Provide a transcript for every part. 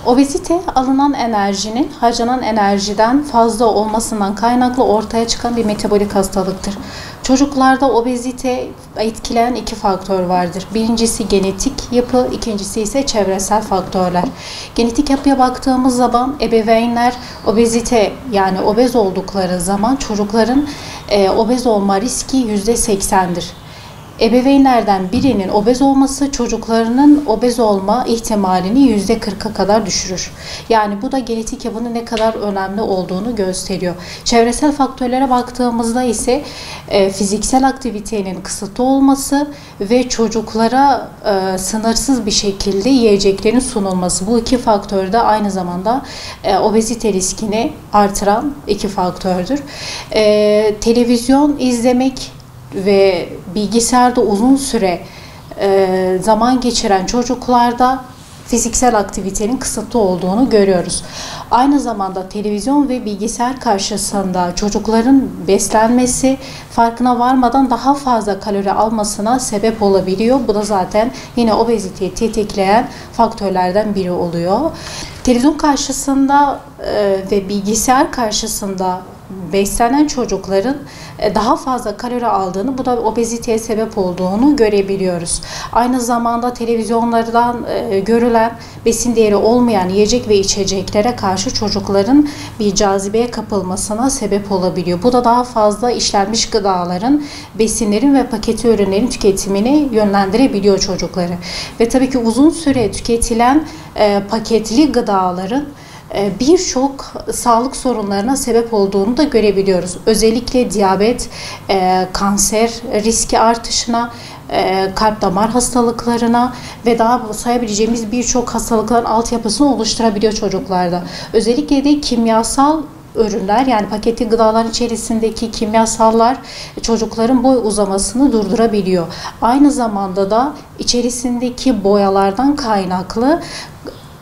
Obezite, alınan enerjinin harcanan enerjiden fazla olmasından kaynaklı ortaya çıkan bir metabolik hastalıktır. Çocuklarda obezite etkileyen iki faktör vardır. Birincisi genetik yapı, ikincisi ise çevresel faktörler. Genetik yapıya baktığımız zaman ebeveynler obezite yani obez oldukları zaman çocukların obez olma riski %80'dir. Ebeveynlerden birinin obez olması çocuklarının obez olma ihtimalini %40'a kadar düşürür. Yani bu da genetik yapının ne kadar önemli olduğunu gösteriyor. Çevresel faktörlere baktığımızda ise fiziksel aktivitenin kısıtlı olması ve çocuklara sınırsız bir şekilde yiyeceklerin sunulması. Bu iki faktör de aynı zamanda obezite riskini artıran iki faktördür. Televizyon izlemek ve bilgisayarda uzun süre zaman geçiren çocuklarda fiziksel aktivitenin kısıtlı olduğunu görüyoruz. Aynı zamanda televizyon ve bilgisayar karşısında çocukların beslenmesi farkına varmadan daha fazla kalori almasına sebep olabiliyor. Bu da zaten yine obeziteyi tetikleyen faktörlerden biri oluyor. Televizyon karşısında ve bilgisayar karşısında beslenen çocukların daha fazla kalori aldığını, bu da obeziteye sebep olduğunu görebiliyoruz. Aynı zamanda televizyonlardan görülen besin değeri olmayan yiyecek ve içeceklere karşı çocukların bir cazibeye kapılmasına sebep olabiliyor. Bu da daha fazla işlenmiş gıdaların, besinlerin ve paketli ürünlerin tüketimini yönlendirebiliyor çocukları. Ve tabii ki uzun süre tüketilen paketli gıdaların birçok sağlık sorunlarına sebep olduğunu da görebiliyoruz. Özellikle diyabet, kanser riski artışına, kalp damar hastalıklarına ve daha sayabileceğimiz birçok hastalıkların altyapısını oluşturabiliyor çocuklarda. Özellikle de kimyasal ürünler yani paketli gıdaların içerisindeki kimyasallar çocukların boy uzamasını durdurabiliyor. Aynı zamanda da içerisindeki boyalardan kaynaklı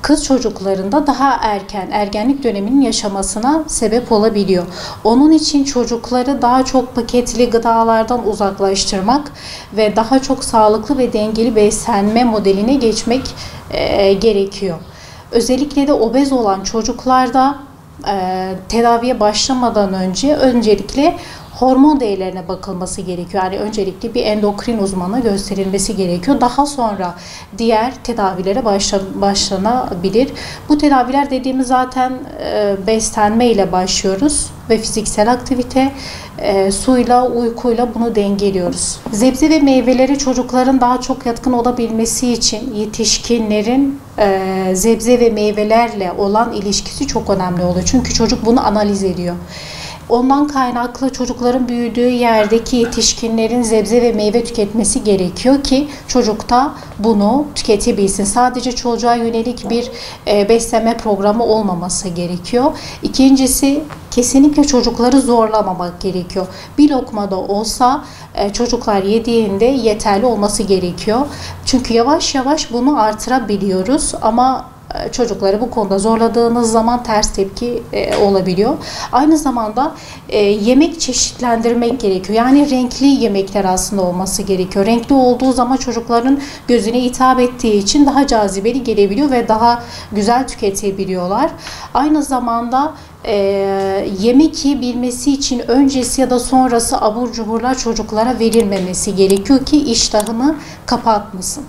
kız çocuklarında daha erken ergenlik döneminin yaşamasına sebep olabiliyor. Onun için çocukları daha çok paketli gıdalardan uzaklaştırmak ve daha çok sağlıklı ve dengeli beslenme modeline geçmek gerekiyor. Özellikle de obez olan çocuklarda tedaviye başlamadan öncelikle hormon değerlerine bakılması gerekiyor. Yani öncelikle bir endokrin uzmanına gösterilmesi gerekiyor. Daha sonra diğer tedavilere başlanabilir. Bu tedaviler dediğimiz zaten beslenme ile başlıyoruz ve fiziksel aktivite, suyla, uykuyla bunu dengeliyoruz. Sebze ve meyveleri çocukların daha çok yatkın olabilmesi için yetişkinlerin sebze ve meyvelerle olan ilişkisi çok önemli oluyor. Çünkü çocuk bunu analiz ediyor. Ondan kaynaklı çocukların büyüdüğü yerdeki yetişkinlerin sebze ve meyve tüketmesi gerekiyor ki çocuk da bunu tüketebilsin. Sadece çocuğa yönelik bir beslenme programı olmaması gerekiyor. İkincisi, kesinlikle çocukları zorlamamak gerekiyor. Bir lokma da olsa çocuklar yediğinde yeterli olması gerekiyor. Çünkü yavaş yavaş bunu artırabiliyoruz ama çocukları bu konuda zorladığınız zaman ters tepki olabiliyor. Aynı zamanda yemek çeşitlendirmek gerekiyor. Yani renkli yemekler aslında olması gerekiyor. Renkli olduğu zaman çocukların gözüne hitap ettiği için daha cazibeli gelebiliyor ve daha güzel tüketebiliyorlar. Aynı zamanda yemek yiyebilmesi için öncesi ya da sonrası abur cuburlar çocuklara verilmemesi gerekiyor ki iştahını kapatmasın.